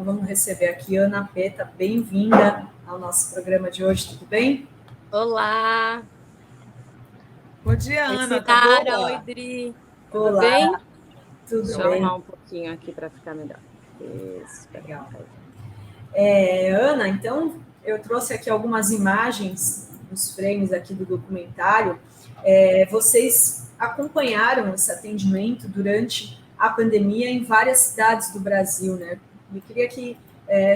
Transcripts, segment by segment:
Então, vamos receber aqui Ana Peta, bem-vinda ao nosso programa de hoje, tudo bem? Olá! Bom dia, Oi, Ana, tá boa? Oi, Dri, tudo Olá, bem? tudo Deixa bem? eu arrumar um pouquinho aqui para ficar melhor. Isso, legal. Ana, então, eu trouxe aqui algumas imagens, os frames aqui do documentário. Vocês acompanharam esse atendimento durante a pandemia em várias cidades do Brasil, né? Eu queria que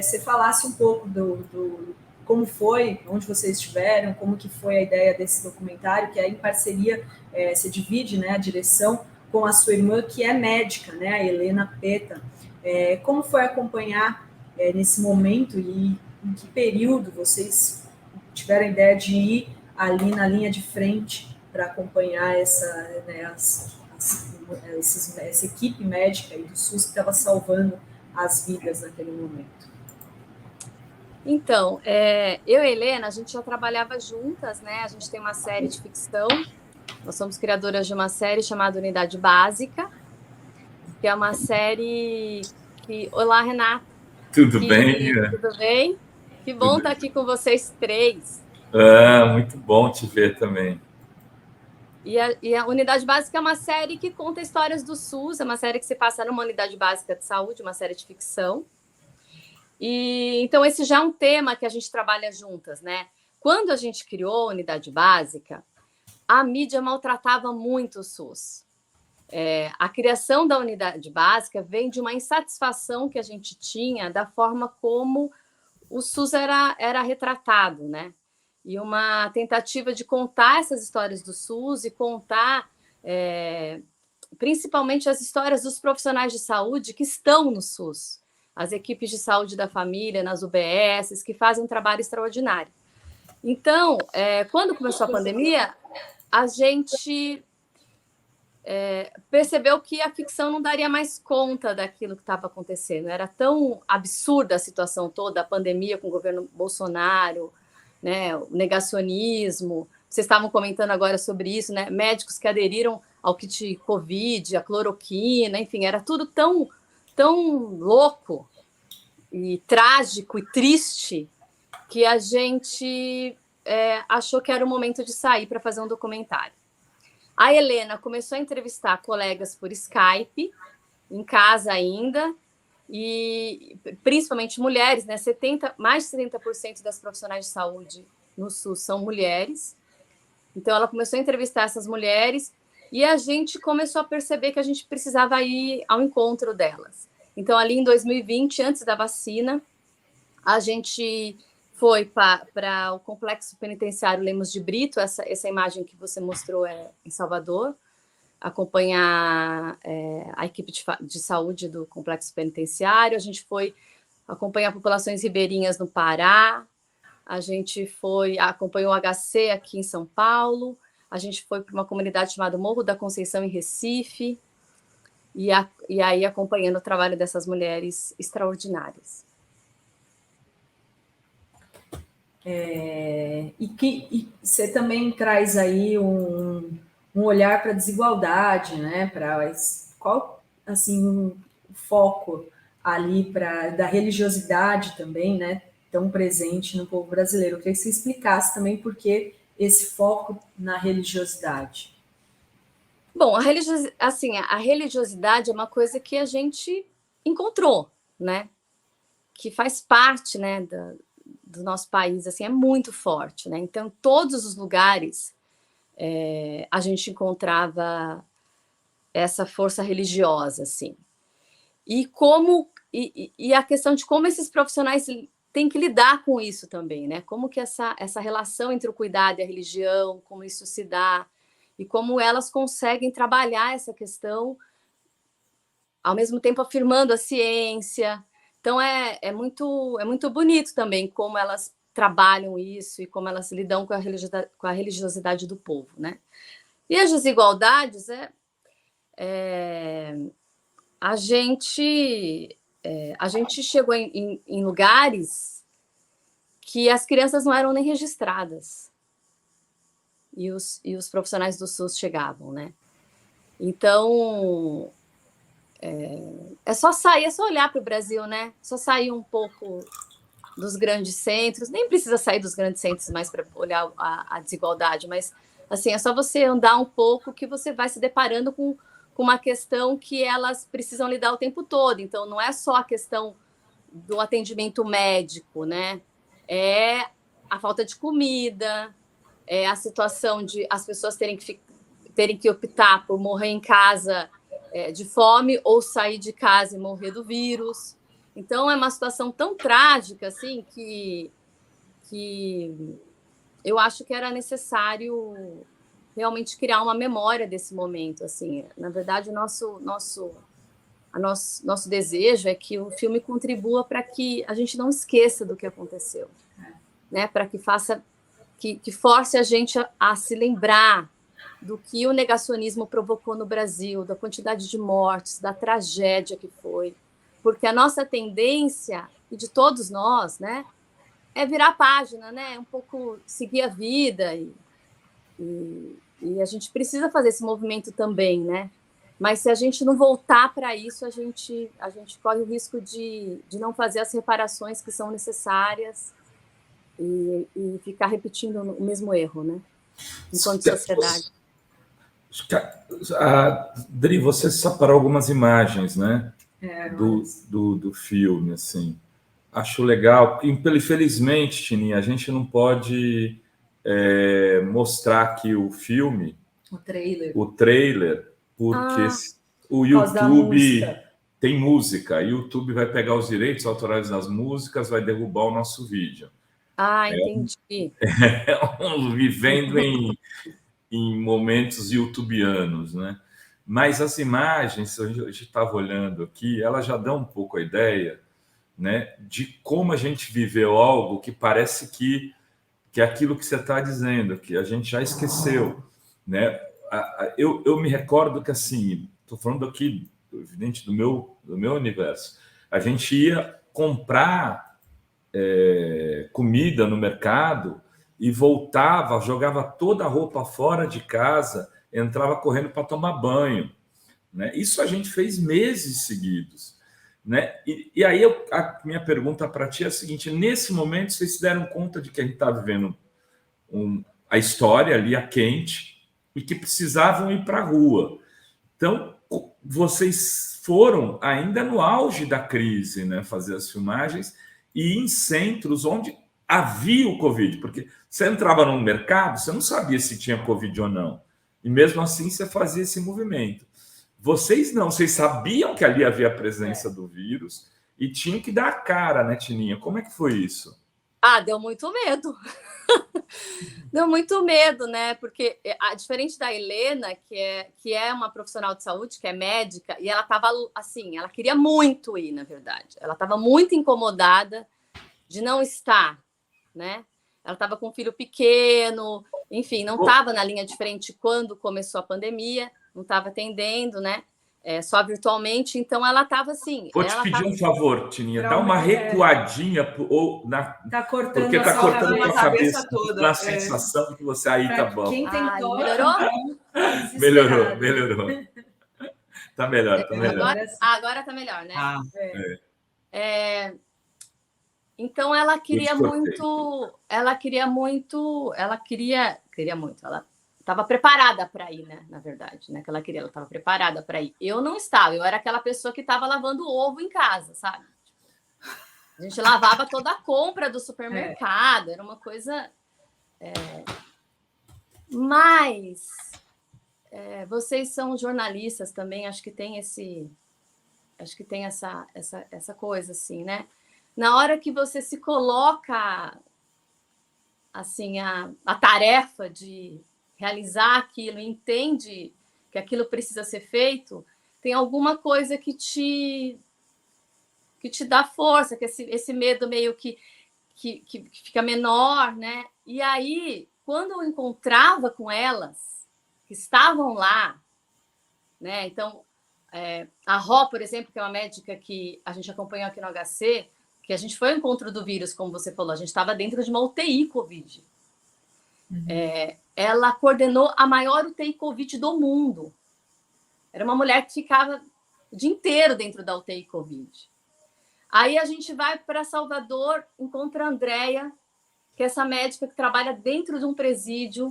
você falasse um pouco do como foi, onde vocês estiveram, como que foi a ideia desse documentário, que é em parceria, você divide, né, a direção com a sua irmã, que é médica, né, a Helena Peta. Como foi acompanhar nesse momento e em que período vocês tiveram a ideia de ir ali na linha de frente para acompanhar essa equipe médica e do SUS que estava salvando as vidas naquele momento? Então, eu e a Helena, a gente já trabalhava juntas, né? A gente tem uma série de ficção, nós somos criadoras de uma série chamada Unidade Básica, que é uma série que... Olá, Renata! Tudo bem? Tudo bem? Que bom estar aqui com vocês três. Muito bom te ver também. E a Unidade Básica é uma série que conta histórias do SUS, é uma série que se passa numa unidade básica de saúde, uma série de ficção. E então esse já é um tema que a gente trabalha juntas, né? Quando a gente criou a Unidade Básica, a mídia maltratava muito o SUS. A criação da Unidade Básica vem de uma insatisfação que a gente tinha da forma como o SUS era retratado, né? E uma tentativa de contar essas histórias do SUS e contar principalmente as histórias dos profissionais de saúde que estão no SUS, as equipes de saúde da família, nas UBSs, que fazem um trabalho extraordinário. Então, quando começou a pandemia, a gente percebeu que a ficção não daria mais conta daquilo que estava acontecendo. Era tão absurda a situação toda, a pandemia com o governo Bolsonaro, né, o negacionismo. Vocês estavam comentando agora sobre isso, né? Médicos que aderiram ao kit Covid, a cloroquina, enfim, era tudo tão, tão louco e trágico e triste que a gente achou que era o momento de sair para fazer um documentário. A Helena começou a entrevistar colegas por Skype, em casa ainda, e principalmente mulheres, né? Mais de 70% das profissionais de saúde no SUS são mulheres. Então, ela começou a entrevistar essas mulheres e a gente começou a perceber que a gente precisava ir ao encontro delas. Então, ali em 2020, antes da vacina, a gente foi para o Complexo Penitenciário Lemos de Brito, essa imagem que você mostrou em Salvador, acompanhar a equipe de saúde do Complexo Penitenciário. A gente foi acompanhar populações ribeirinhas no Pará, a gente acompanhou o HC aqui em São Paulo, a gente foi para uma comunidade chamada Morro da Conceição, em Recife, e aí acompanhando o trabalho dessas mulheres extraordinárias. E você também traz aí um olhar para a desigualdade, né? Qual assim o foco ali da religiosidade também, né? Tão presente no povo brasileiro. Eu queria que você explicasse também por que esse foco na religiosidade. Bom, a religiosidade é uma coisa que a gente encontrou, né? Que faz parte, né, do nosso país, assim, é muito forte, né? Então, em todos os lugares a gente encontrava essa força religiosa, assim. E a questão de como esses profissionais têm que lidar com isso também, né? Como que essa relação entre o cuidado e a religião, como isso se dá, e como elas conseguem trabalhar essa questão, ao mesmo tempo afirmando a ciência. Então, é muito bonito também como elas trabalham isso e como elas lidam com a religiosidade do povo, né? E as desigualdades, a gente chegou em lugares que as crianças não eram nem registradas. E os profissionais do SUS chegavam, né? Então, É só sair, é só olhar para o Brasil, né? Só sair um pouco dos grandes centros, nem precisa sair dos grandes centros mais para olhar a desigualdade, mas assim, é só você andar um pouco que você vai se deparando com uma questão que elas precisam lidar o tempo todo. Então, não é só a questão do atendimento médico, né? É a falta de comida, é a situação de as pessoas terem que optar por morrer em casa de fome ou sair de casa e morrer do vírus. Então, é uma situação tão trágica assim, que eu acho que era necessário realmente criar uma memória desse momento. Assim. Na verdade, nosso desejo é que o filme contribua para que a gente não esqueça do que aconteceu, né? Para que que force a gente a se lembrar do que o negacionismo provocou no Brasil, da quantidade de mortes, da tragédia que foi. Porque a nossa tendência, e de todos nós, né, é virar a página, né, um pouco seguir a vida, e a gente precisa fazer esse movimento também, né? Mas se a gente não voltar para isso, a gente corre o risco de não fazer as reparações que são necessárias e ficar repetindo o mesmo erro, né? Enquanto sociedade. Dri, você separou algumas imagens, né? Do filme, assim. Acho legal. Infelizmente, Tininha, a gente não pode mostrar aqui o filme, o trailer, porque o YouTube tem música. O YouTube vai pegar os direitos autorais das músicas, vai derrubar o nosso vídeo. Entendi. Vivendo em momentos youtubianos, né? Mas as imagens, a gente estava olhando aqui, elas já dão um pouco a ideia, né, de como a gente viveu algo que parece que é aquilo que você está dizendo, que a gente já esqueceu, né? Eu me recordo que, assim, estou falando aqui, evidente, do meu universo, a gente ia comprar comida no mercado e voltava, jogava toda a roupa fora de casa, entrava correndo para tomar banho, né? Isso a gente fez meses seguidos, né? E aí a minha pergunta para ti é a seguinte: nesse momento vocês se deram conta de que a gente está vivendo a história ali a quente e que precisavam ir para a rua. Então vocês foram ainda no auge da crise, né, fazer as filmagens e em centros onde havia o Covid, porque você entrava no mercado, você não sabia se tinha Covid ou não, e mesmo assim você fazia esse movimento. Vocês não, vocês sabiam que ali havia a presença do vírus e tinham que dar a cara, né, Tininha? Como é que foi isso? Deu muito medo. Deu muito medo, né? Porque, diferente da Helena, que é uma profissional de saúde, que é médica, e ela estava assim, ela queria muito ir, na verdade. Ela estava muito incomodada de não estar, né? Ela estava com um filho pequeno, enfim, não estava na linha de frente quando começou a pandemia, não estava atendendo, né? Só virtualmente, então ela estava assim. Vou te pedir um favor, Tininha, dá uma recuadinha porque está cortando a cabeça toda. Na sensação de que você aí tá bom. Quem tentou, melhorou? Melhorou. Tá melhor, tá melhor. Agora tá melhor, né? Então ela queria muito, ela estava preparada para ir, né? Na verdade, né? Que ela estava preparada para ir. Eu não estava, eu era aquela pessoa que estava lavando ovo em casa, sabe? A gente lavava toda a compra do supermercado, era uma coisa. Mas vocês são jornalistas também, acho que tem essa coisa assim, né? Na hora que você se coloca assim a tarefa de realizar aquilo, entende que aquilo precisa ser feito, tem alguma coisa que te dá força, que esse medo meio que fica menor, né? E aí, quando eu encontrava com elas, que estavam lá, né? Então, a Ró, por exemplo, que é uma médica que a gente acompanhou aqui no HC, que a gente foi ao encontro do vírus, como você falou, a gente estava dentro de uma UTI Covid. Ela coordenou a maior UTI Covid do mundo. Era uma mulher que ficava o dia inteiro dentro da UTI Covid. Aí a gente vai para Salvador, encontra a Andréia, que é essa médica que trabalha dentro de um presídio,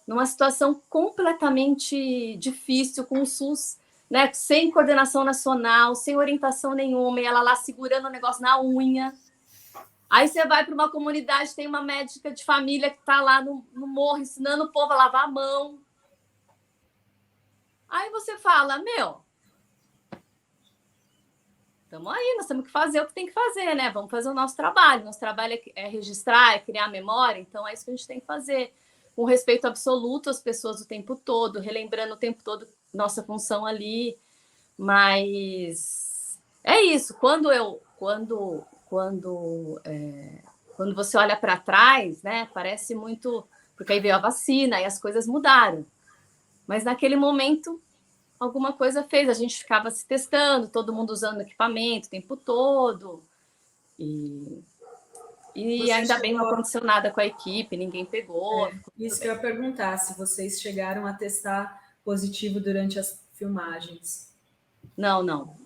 numa situação completamente difícil, com o SUS, né, sem coordenação nacional, sem orientação nenhuma, e ela lá segurando o negócio na unha. Aí você vai para uma comunidade, tem uma médica de família que está lá no morro, ensinando o povo a lavar a mão. Aí você fala, estamos aí, nós temos que fazer o que tem que fazer, né? Vamos fazer o nosso trabalho. Nosso trabalho é registrar, é criar memória, então é isso que a gente tem que fazer. Com respeito absoluto às pessoas o tempo todo, relembrando o tempo todo nossa função ali. Mas é isso. Quando você olha para trás, né? Parece muito... Porque aí veio a vacina e as coisas mudaram. Mas naquele momento, alguma coisa fez. A gente ficava se testando, todo mundo usando equipamento o tempo todo. E ainda bem não aconteceu nada com a equipe, ninguém pegou. Isso que eu ia perguntar, se vocês chegaram a testar positivo durante as filmagens. Não.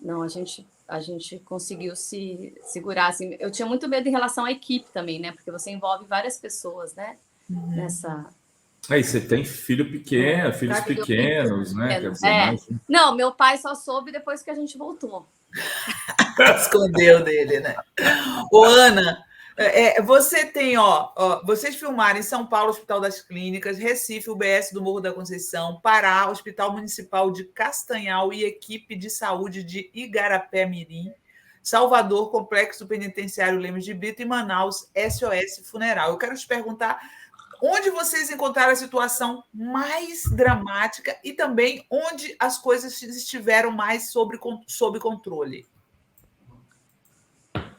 A gente conseguiu se segurar. Assim. Eu tinha muito medo em relação à equipe também, né? Porque você envolve várias pessoas, né? Nessa... Aí você tem filhos pequenos, né? Quer dizer, Não, meu pai só soube depois que a gente voltou. Escondeu dele, né? Ô, Ana, você tem, vocês filmaram em São Paulo, Hospital das Clínicas, Recife, UBS do Morro da Conceição, Pará, Hospital Municipal de Castanhal e equipe de saúde de Igarapé-Mirim, Salvador, Complexo Penitenciário Lemos de Brito e Manaus, SOS Funeral. Eu quero te perguntar onde vocês encontraram a situação mais dramática e também onde as coisas estiveram mais sob controle.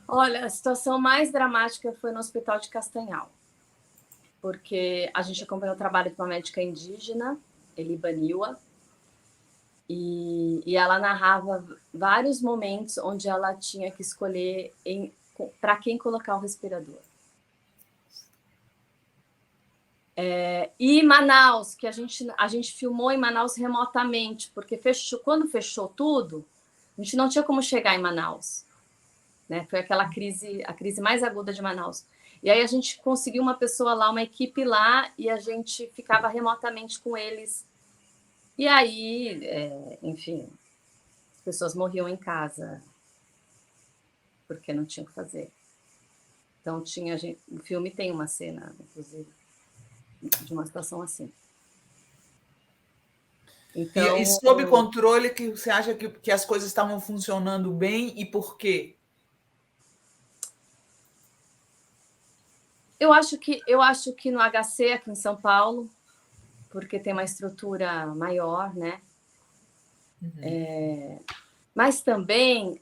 Olha, a situação mais dramática foi no Hospital de Castanhal, porque a gente acompanhou o trabalho de uma médica indígena, Elibaniwa, e ela narrava vários momentos onde ela tinha que escolher para quem colocar o respirador. E Manaus, que a gente filmou em Manaus remotamente, porque quando fechou tudo, a gente não tinha como chegar em Manaus. Né? Foi aquela crise, a crise mais aguda de Manaus. E aí a gente conseguiu uma pessoa lá, uma equipe lá, e a gente ficava remotamente com eles. E aí, enfim, as pessoas morriam em casa, porque não tinham o que fazer. Então, o filme tem uma cena, inclusive, de uma situação assim. Então, e sob controle, que você acha que as coisas estavam funcionando bem e por quê? Eu acho que no HC, aqui em São Paulo, porque tem uma estrutura maior, né? Mas também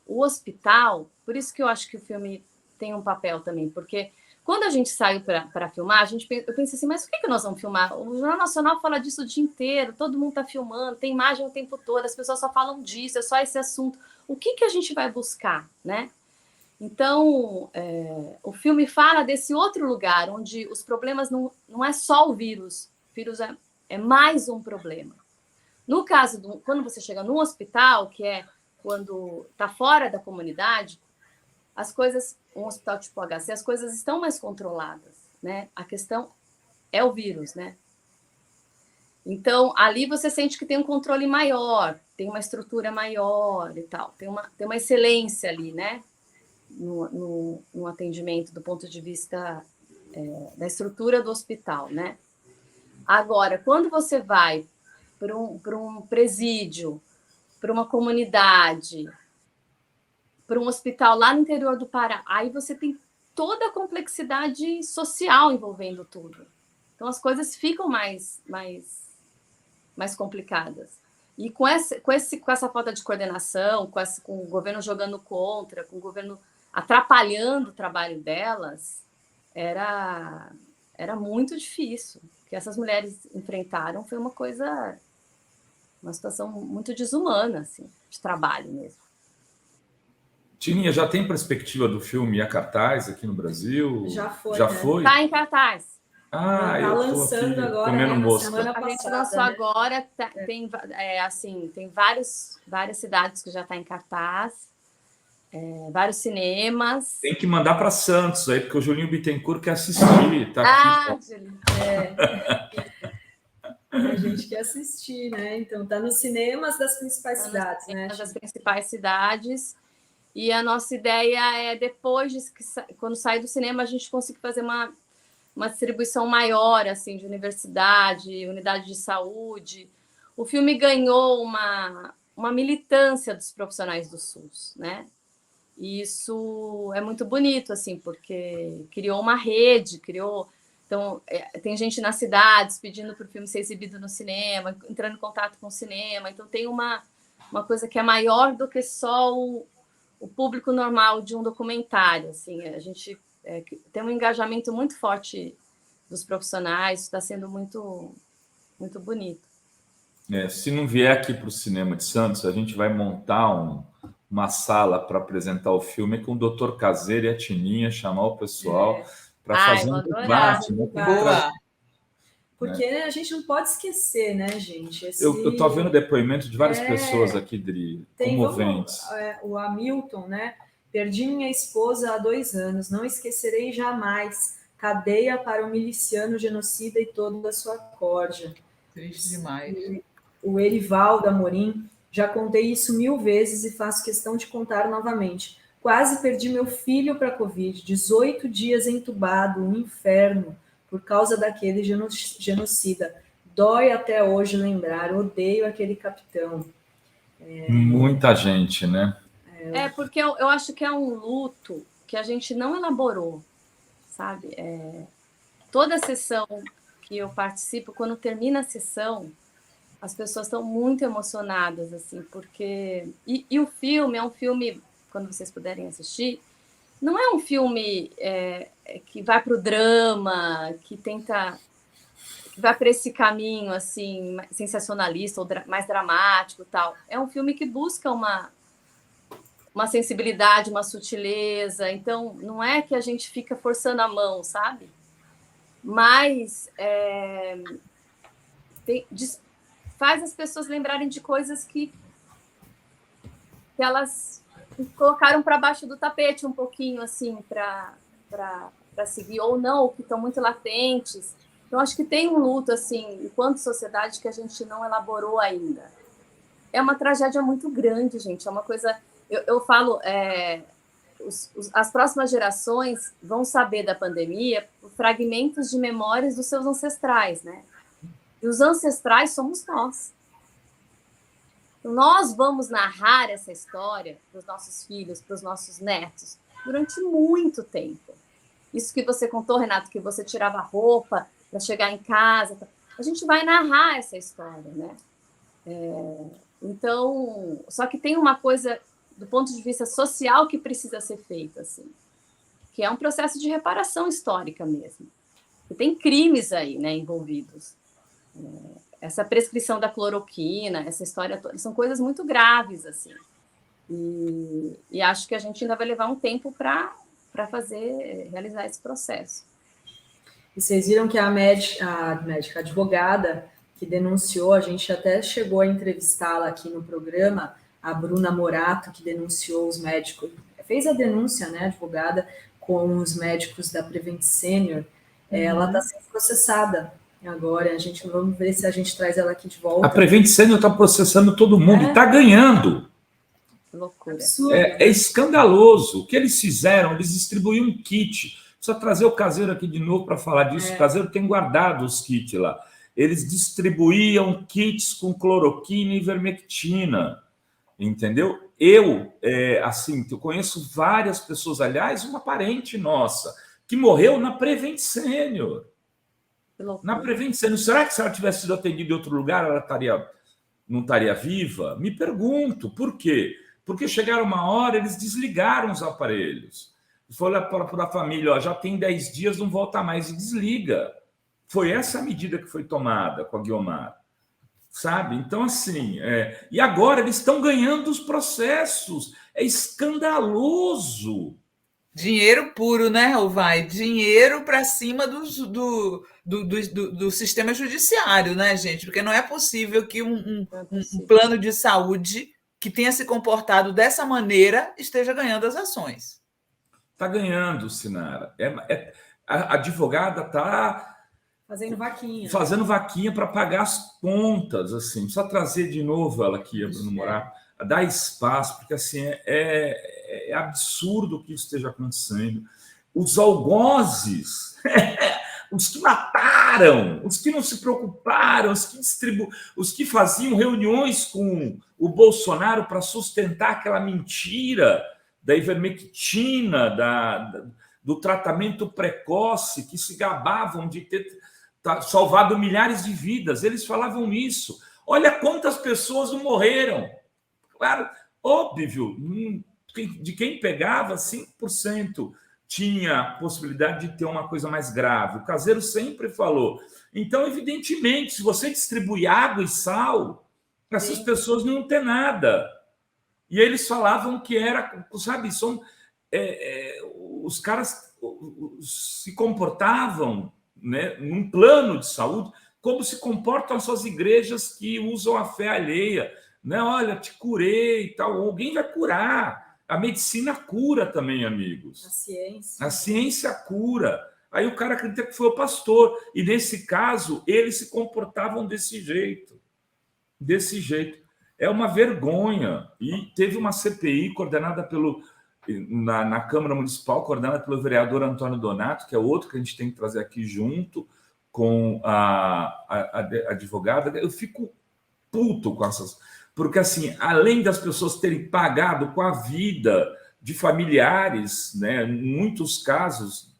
o hospital, por isso que eu acho que o filme tem um papel também, porque quando a gente saiu para filmar, eu pensei assim, mas por que nós vamos filmar? O Jornal Nacional fala disso o dia inteiro, todo mundo está filmando, tem imagem o tempo todo, as pessoas só falam disso, é só esse assunto. O que a gente vai buscar, né? Então, o filme fala desse outro lugar, onde os problemas não é só o vírus é mais um problema. No caso, quando você chega num hospital, que é quando está fora da comunidade, um hospital tipo HC, as coisas estão mais controladas, né? A questão é o vírus, né? Então, ali você sente que tem um controle maior, tem uma estrutura maior e tal, tem uma excelência ali, né? No atendimento do ponto de vista da estrutura do hospital, né? Agora, quando você vai para um presídio, para uma comunidade, para um hospital lá no interior do Pará, aí você tem toda a complexidade social envolvendo tudo. Então, as coisas ficam mais complicadas. E com essa falta de coordenação, com o governo jogando contra, com o governo atrapalhando o trabalho delas, era muito difícil. O que essas mulheres enfrentaram foi uma situação muito desumana, assim, de trabalho mesmo. Tininha, já tem perspectiva do filme a cartaz aqui no Brasil? Já foi. Já né? foi? Está em cartaz. Tá eu tô lançando aqui agora, comendo né, na mosca. semana A gente passada, lançou né? agora, tem várias cidades que já está em cartaz, vários cinemas. Tem que mandar para Santos aí, porque o Julinho Bittencourt quer assistir. Tá aqui. Julie. A gente quer assistir, né? Então, tá nos cinemas das principais Tá nos cidades, né? cinemas das principais cidades. E a nossa ideia é, depois quando sair do cinema, a gente conseguir fazer uma distribuição maior, assim, de universidade, unidade de saúde. O filme ganhou uma militância dos profissionais do SUS, né? E isso é muito bonito, assim, porque criou uma rede, Então, tem gente nas cidades pedindo para o filme ser exibido no cinema, entrando em contato com o cinema. Então, tem uma coisa que é maior do que só o público normal de um documentário. Assim, a gente tem um engajamento muito forte dos profissionais, está sendo muito, muito bonito. Se não vier aqui para o cinema de Santos, a gente vai montar uma sala para apresentar o filme com o Dr. Caseiro e a Tininha, chamar o pessoal para fazer um debate. Né? Boa! Porque a gente não pode esquecer, né, gente? Eu estou vendo depoimento de várias pessoas aqui, Dri, comoventes. O Hamilton, né? Perdi minha esposa há 2 anos, não esquecerei jamais. Cadeia para o miliciano genocida e toda a sua corja. Triste demais. O Erivaldo Amorim, já contei isso 1000 vezes e faço questão de contar novamente. Quase perdi meu filho para a Covid, 18 dias entubado, um inferno, por causa daquele genocida. Dói até hoje lembrar, odeio aquele capitão. Muita gente, né? Porque eu acho que é um luto que a gente não elaborou, sabe? Toda sessão que eu participo, quando termina a sessão, as pessoas estão muito emocionadas, assim, porque... E o filme é um filme, quando vocês puderem assistir, não é um filme que vai para o drama, que vai para esse caminho, assim, sensacionalista ou mais dramático, tal. É um filme que busca uma sensibilidade, uma sutileza. Então, não é que a gente fica forçando a mão, sabe? Mas faz as pessoas lembrarem de coisas que elas colocaram para baixo do tapete um pouquinho, assim, para seguir, ou não, ou que estão muito latentes. Então, acho que tem um luto, assim, enquanto sociedade, que a gente não elaborou ainda. É uma tragédia muito grande, gente. É uma coisa... Eu falo... as próximas gerações vão saber da pandemia por fragmentos de memórias dos seus ancestrais, né? E os ancestrais somos nós. Nós vamos narrar essa história para os nossos filhos, para os nossos netos, durante muito tempo. Isso que você contou, Renato, que você tirava a roupa para chegar em casa. A gente vai narrar essa história, né? Então, só que tem uma coisa, do ponto de vista social, que precisa ser feita, assim, que é um processo de reparação histórica mesmo. E tem crimes aí, né, envolvidos. Essa prescrição da cloroquina, essa história toda, são coisas muito graves, assim. E acho que a gente ainda vai levar um tempo para realizar esse processo. E vocês viram que a advogada que denunciou, a gente até chegou a entrevistá-la aqui no programa, a Bruna Morato, que denunciou os médicos, fez a denúncia, né, advogada, com os médicos da Prevent Senior. Ela está sendo processada agora. Vamos ver se a gente traz ela aqui de volta. A Prevent Senior está processando todo mundo e está ganhando. Loucura. É escandaloso. O que eles fizeram? Eles distribuíram um kit. Precisa trazer o Caseiro aqui de novo para falar disso. O Caseiro tem guardado os kits lá. Eles distribuíam kits com cloroquina e ivermectina. Entendeu? Eu conheço várias pessoas, aliás, uma parente nossa, que morreu na Prevent Senior. Na Prevent Senior. Será que se ela tivesse sido atendida em outro lugar, ela não estaria viva? Me pergunto. Por quê? Porque chegaram uma hora, eles desligaram os aparelhos. Foi para a família, já tem 10 dias, não volta mais, e desliga. Foi essa a medida que foi tomada com a Guiomar. Sabe? Então, assim... E agora eles estão ganhando os processos. É escandaloso. Dinheiro puro, né, Vai? Dinheiro para cima do sistema judiciário, né, gente? Porque não é possível que Não é um possível. plano de saúde que tenha se comportado dessa maneira esteja ganhando as ações. Está ganhando, Sinara. A advogada está Fazendo vaquinha para pagar as contas, assim. Precisa trazer de novo ela aqui, a Bruno Morato, a dar espaço, porque assim é absurdo que isso esteja acontecendo. Os algozes, os que mataram, os que não se preocuparam, os que faziam reuniões com o Bolsonaro para sustentar aquela mentira da ivermectina, do tratamento precoce, que se gabavam de ter salvado milhares de vidas. Eles falavam isso. Olha quantas pessoas não morreram. Claro, óbvio, de quem pegava, 5% tinha possibilidade de ter uma coisa mais grave. O Caseiro sempre falou. Então, evidentemente, se você distribui água e sal, essas pessoas não têm nada. E eles falavam que era, sabe, os caras se comportavam, né, num plano de saúde como se comportam as suas igrejas que usam a fé alheia. Né? Olha, te curei e tal. Alguém vai curar. A medicina cura também, amigos. A ciência cura. Aí o cara acredita que foi o pastor. E nesse caso, eles se comportavam desse jeito. Desse jeito. É uma vergonha. E teve uma CPI coordenada na Câmara Municipal, coordenada pelo vereador Antônio Donato, que é outro que a gente tem que trazer aqui junto com a advogada. Eu fico puto com essas... Porque, assim, além das pessoas terem pagado com a vida de familiares, né, em muitos casos,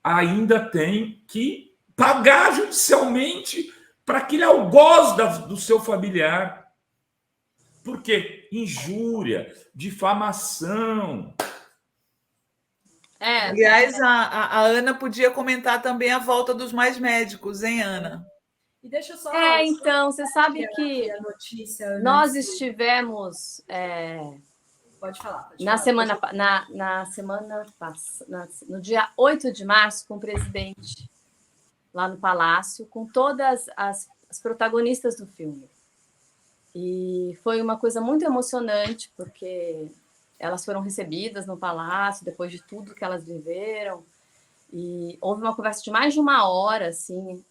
ainda tem que pagar judicialmente para aquele algoz do seu familiar. Por quê? Injúria, difamação. Aliás, a Ana podia comentar também a volta dos mais médicos, hein, Ana? E deixa eu só... Então, você sabe que a notícia, nós estivemos... Pode falar. No dia 8 de março, com o presidente lá no Palácio, com todas as protagonistas do filme. E foi uma coisa muito emocionante, porque elas foram recebidas no Palácio, depois de tudo que elas viveram. E houve uma conversa de mais de 1 hora, assim.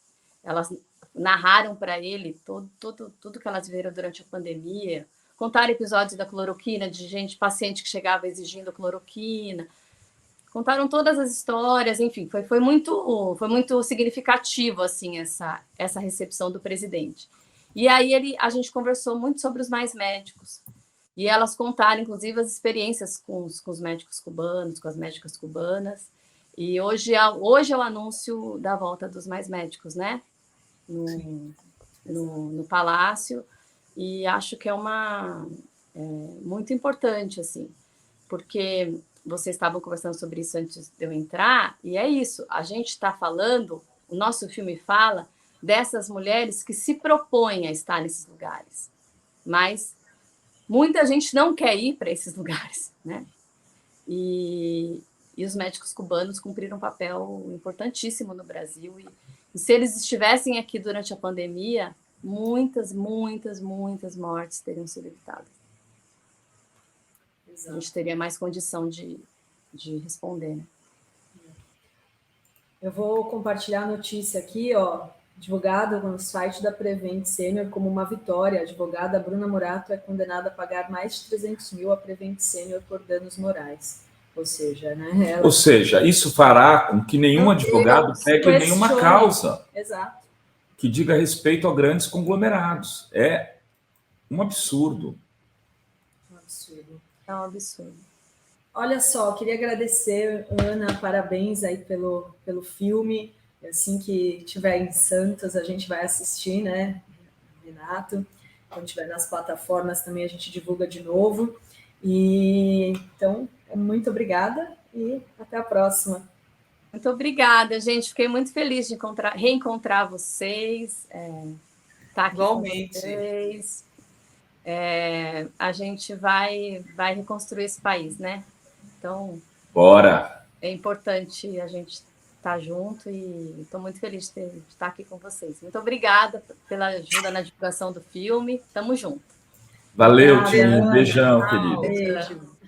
Elas narraram para ele tudo que elas viveram durante a pandemia, contaram episódios da cloroquina, de paciente que chegava exigindo cloroquina, contaram todas as histórias, enfim, foi muito significativo, assim, essa recepção do presidente. E aí a gente conversou muito sobre os mais médicos, e elas contaram, inclusive, as experiências com os médicos cubanos, com as médicas cubanas, e hoje é o anúncio da volta dos mais médicos, né? No Palácio, e acho que é muito importante, assim, porque vocês estavam conversando sobre isso antes de eu entrar, e é isso, a gente está falando, o nosso filme fala dessas mulheres que se propõem a estar nesses lugares, mas muita gente não quer ir para esses lugares, né? E os médicos cubanos cumpriram um papel importantíssimo no Brasil, e se eles estivessem aqui durante a pandemia, muitas mortes teriam sido evitadas. Exato. A gente teria mais condição de responder, né? Eu vou compartilhar a notícia aqui, ó, divulgada no site da Prevent Senior como uma vitória. A advogada Bruna Morato é condenada a pagar mais de 300 mil a Prevent Senior por danos morais. Ou seja, né? Isso fará com que nenhum advogado pegue nenhuma causa. Exato. Que diga respeito a grandes conglomerados. É um absurdo. É um absurdo. Olha só, queria agradecer, Ana, parabéns aí pelo filme. Assim que estiver em Santos, a gente vai assistir, né, Renato? Quando estiver nas plataformas também a gente divulga de novo. E então, muito obrigada e até a próxima. Muito obrigada, gente. Fiquei muito feliz de reencontrar vocês. Tá aqui igualmente. Com vocês. A gente vai reconstruir esse país, né? Então, Bora! É importante a gente estar junto e estou muito feliz de estar aqui com vocês. Muito obrigada pela ajuda na divulgação do filme. Tamo junto. Valeu, Obrigada, Tim. Ana. Beijão, querido. Beijo.